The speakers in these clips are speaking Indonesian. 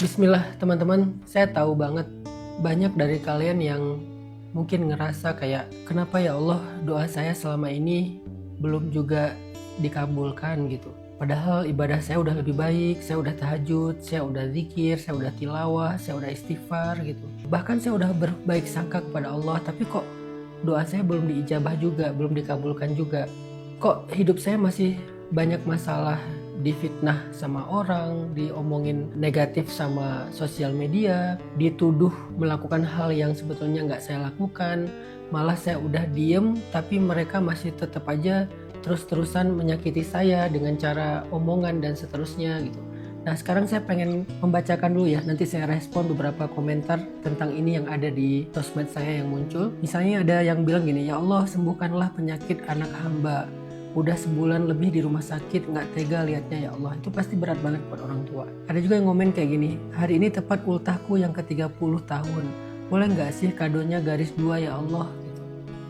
Bismillah teman-teman, saya tahu banget banyak dari kalian yang mungkin ngerasa kayak kenapa ya Allah doa saya selama ini belum juga dikabulkan gitu. Padahal ibadah saya udah lebih baik, saya udah tahajud, saya udah zikir, saya udah tilawah, saya udah istighfar gitu. Bahkan saya udah berbaik sangka kepada Allah, tapi kok doa saya belum diijabah juga, belum dikabulkan juga. Kok hidup saya masih banyak masalah, difitnah sama orang, diomongin negatif sama sosial media, dituduh melakukan hal yang sebetulnya nggak saya lakukan, malah saya udah diem tapi mereka masih tetap aja terus-terusan menyakiti saya dengan cara omongan dan seterusnya gitu. Nah sekarang saya pengen membacakan dulu ya, nanti saya respon beberapa komentar tentang ini yang ada di sosmed saya yang muncul. Misalnya ada yang bilang gini, ya Allah sembuhkanlah penyakit anak hamba, udah sebulan lebih di rumah sakit, nggak tega liatnya ya Allah. Itu pasti berat banget buat orang tua. Ada juga yang ngomen kayak gini, hari ini tepat ultahku yang ke-30 tahun, boleh nggak sih kadonya garis 2 ya Allah gitu.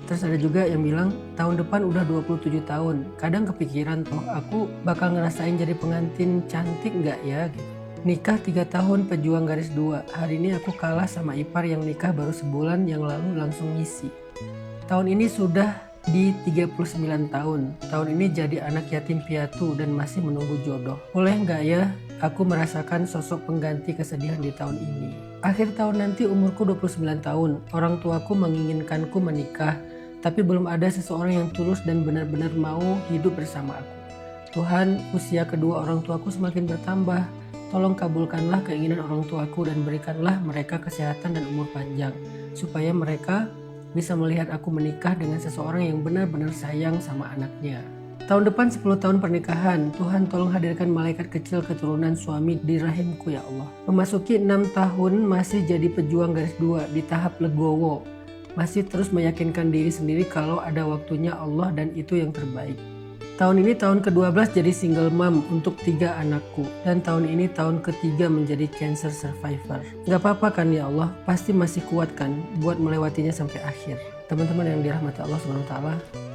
Terus ada juga yang bilang tahun depan udah 27 tahun, kadang kepikiran tuh aku bakal ngerasain jadi pengantin cantik nggak ya gitu. Nikah 3 tahun pejuang garis 2, hari ini aku kalah sama ipar yang nikah baru sebulan yang lalu langsung ngisi. Tahun ini sudah di 39 tahun. Tahun ini jadi anak yatim piatu dan masih menunggu jodoh. Boleh nggak ya aku merasakan sosok pengganti kesedihan di tahun ini? Akhir tahun nanti umurku 29 tahun. Orang tuaku menginginkanku menikah, tapi belum ada seseorang yang tulus dan benar-benar mau hidup bersama aku. Tuhan, usia kedua orang tuaku semakin bertambah. Tolong kabulkanlah keinginan orang tuaku dan berikanlah mereka kesehatan dan umur panjang, supaya mereka bisa melihat aku menikah dengan seseorang yang benar-benar sayang sama anaknya. Tahun depan 10 tahun pernikahan, Tuhan tolong hadirkan malaikat kecil keturunan suami di rahimku ya Allah. Memasuki 6 tahun masih jadi pejuang garis 2 di tahap legowo. Masih terus meyakinkan diri sendiri kalau ada waktunya Allah dan itu yang terbaik. Tahun ini tahun ke-12 jadi single mom untuk 3 anakku. Dan tahun ini tahun ke-3 menjadi cancer survivor. Gak apa-apa kan ya Allah, pasti masih kuat kan buat melewatinya sampai akhir. Teman-teman yang dirahmati Allah SWT,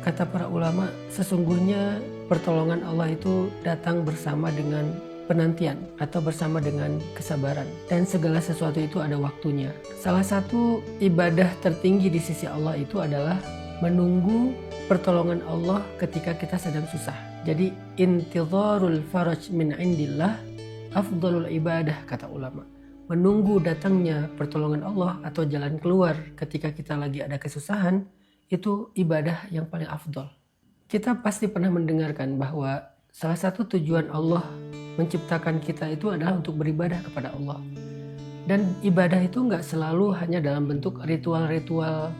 kata para ulama, sesungguhnya pertolongan Allah itu datang bersama dengan penantian atau bersama dengan kesabaran. Dan segala sesuatu itu ada waktunya. Salah satu ibadah tertinggi di sisi Allah itu adalah menunggu pertolongan Allah ketika kita sedang susah. Jadi intidharul faraj min indillah afdalul ibadah, kata ulama. Menunggu datangnya pertolongan Allah atau jalan keluar ketika kita lagi ada kesusahan, itu ibadah yang paling afdal. Kita pasti pernah mendengarkan bahwa salah satu tujuan Allah menciptakan kita itu adalah untuk beribadah kepada Allah. Dan ibadah itu nggak selalu hanya dalam bentuk ritual-ritual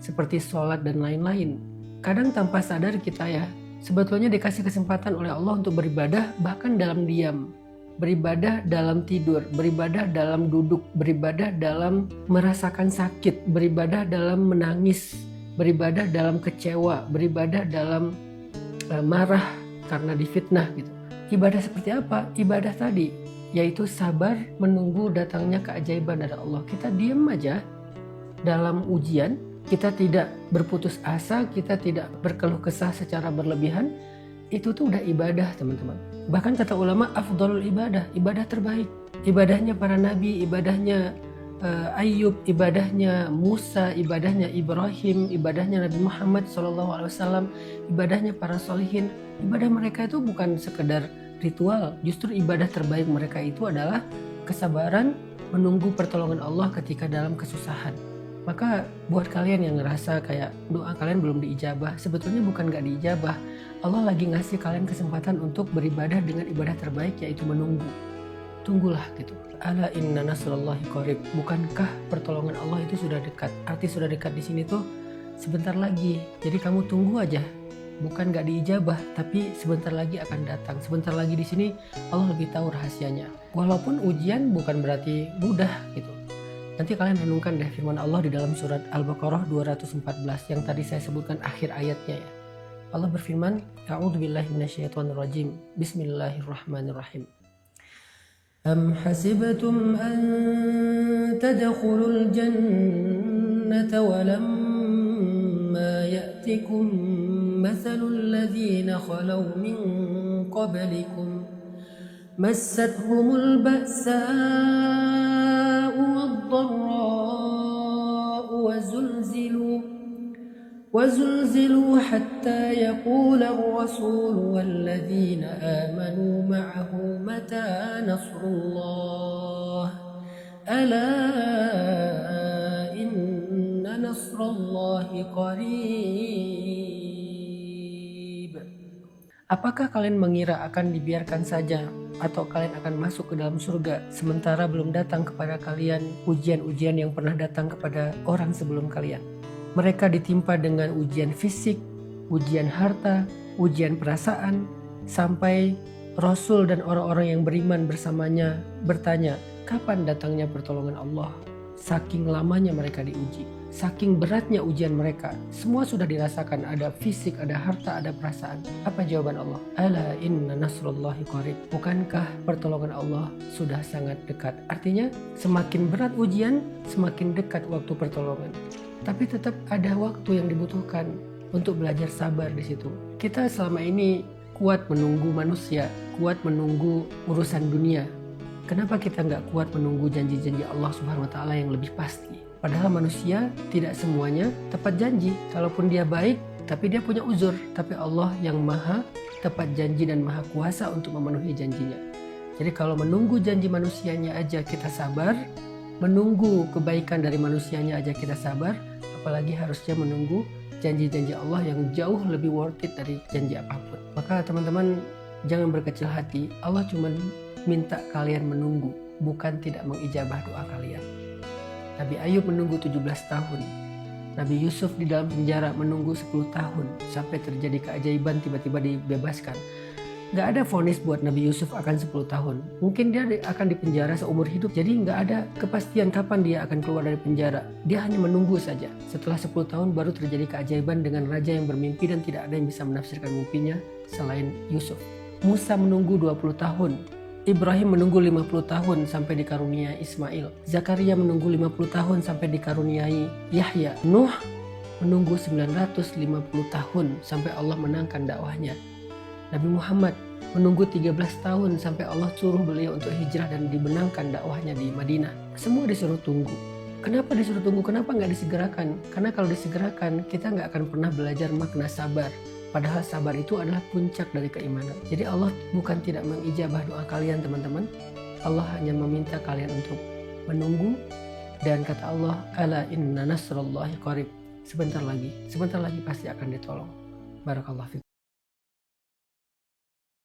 seperti sholat dan lain-lain. Kadang tanpa sadar kita ya, sebetulnya dikasih kesempatan oleh Allah untuk beribadah bahkan dalam diam. Beribadah dalam tidur, beribadah dalam duduk, beribadah dalam merasakan sakit, beribadah dalam menangis, beribadah dalam kecewa, beribadah dalam marah karena difitnah gitu. Ibadah seperti apa? Ibadah tadi, yaitu sabar menunggu datangnya keajaiban dari Allah. Kita diam aja dalam ujian, kita tidak berputus asa, kita tidak berkeluh kesah secara berlebihan, itu tuh udah ibadah teman-teman. Bahkan kata ulama afdalul ibadah, ibadah terbaik. Ibadahnya para nabi, ibadahnya Ayub, ibadahnya Musa, ibadahnya Ibrahim, ibadahnya Nabi Muhammad SAW, ibadahnya para solihin. Ibadah mereka itu bukan sekedar ritual, justru ibadah terbaik mereka itu adalah kesabaran menunggu pertolongan Allah ketika dalam kesusahan. Maka buat kalian yang ngerasa kayak doa kalian belum diijabah, sebetulnya bukan gak diijabah. Allah lagi ngasih kalian kesempatan untuk beribadah dengan ibadah terbaik, yaitu menunggu. Tunggulah gitu. Ala inna nasrullahi qarib. Bukankah pertolongan Allah itu sudah dekat? Arti sudah dekat di sini tuh sebentar lagi. Jadi kamu tunggu aja. Bukan gak diijabah, tapi sebentar lagi akan datang. Sebentar lagi di sini Allah lebih tahu rahasianya. Walaupun ujian bukan berarti mudah gitu. Nanti kalian renungkan deh firman Allah di dalam surat Al-Baqarah 214 yang tadi saya sebutkan akhir ayatnya ya. Allah berfirman, A'udzubillahi minasyaitonirrajim. Bismillahirrahmanirrahim. Am hasibtum an tadkhulul jannata wa lamma ya'tikum mathalul ladzina khalaw min qablikum مستهم البأساء وزلزلوا حتى يقول الرسول والذين آمنوا معه متى نصر الله ألا إن نصر الله قريب. Apakah kalian mengira akan dibiarkan saja atau kalian akan masuk ke dalam surga sementara belum datang kepada kalian ujian-ujian yang pernah datang kepada orang sebelum kalian? Mereka ditimpa dengan ujian fisik, ujian harta, ujian perasaan, sampai Rasul dan orang-orang yang beriman bersamanya bertanya, kapan datangnya pertolongan Allah? Saking lamanya mereka diuji, saking beratnya ujian mereka, semua sudah dirasakan, ada fisik, ada harta, ada perasaan. Apa jawaban Allah? Ala inna nasrullahi qarib. Bukankah pertolongan Allah sudah sangat dekat? Artinya semakin berat ujian, semakin dekat waktu pertolongan. Tapi tetap ada waktu yang dibutuhkan untuk belajar sabar di situ. Kita selama ini kuat menunggu manusia, kuat menunggu urusan dunia. Kenapa kita nggak kuat menunggu janji-janji Allah Subhanahu Wa Taala yang lebih pasti? Padahal manusia tidak semuanya tepat janji. Kalaupun dia baik, tapi dia punya uzur. Tapi Allah yang maha tepat janji dan maha kuasa untuk memenuhi janjinya. Jadi kalau menunggu janji manusianya aja kita sabar, menunggu kebaikan dari manusianya aja kita sabar, apalagi harusnya menunggu janji-janji Allah yang jauh lebih worth it dari janji apapun. Maka teman-teman jangan berkecil hati. Allah cuma minta kalian menunggu, bukan tidak mengijabah doa kalian. Nabi Ayub menunggu 17 tahun. Nabi Yusuf di dalam penjara menunggu 10 tahun sampai terjadi keajaiban, tiba-tiba dibebaskan. Gak ada vonis buat Nabi Yusuf akan 10 tahun. Mungkin dia akan dipenjara seumur hidup, jadi gak ada kepastian kapan dia akan keluar dari penjara. Dia hanya menunggu saja. Setelah 10 tahun baru terjadi keajaiban dengan raja yang bermimpi dan tidak ada yang bisa menafsirkan mimpinya selain Yusuf. Musa menunggu 20 tahun. Ibrahim menunggu 50 tahun sampai dikaruniai Ismail. Zakaria menunggu 50 tahun sampai dikaruniai Yahya. Nuh menunggu 950 tahun sampai Allah menangkan dakwahnya. Nabi Muhammad menunggu 13 tahun sampai Allah suruh beliau untuk hijrah dan dibenangkan dakwahnya di Madinah. Semua disuruh tunggu. Kenapa disuruh tunggu? Kenapa nggak disegerakan? Karena kalau disegerakan kita nggak akan pernah belajar makna sabar. Padahal sabar itu adalah puncak dari keimanan. Jadi Allah bukan tidak mengijabah doa kalian teman-teman. Allah hanya meminta kalian untuk menunggu. Dan kata Allah, ala inna nasrullahi qarib. Sebentar lagi pasti akan ditolong. Barakallahu fikum.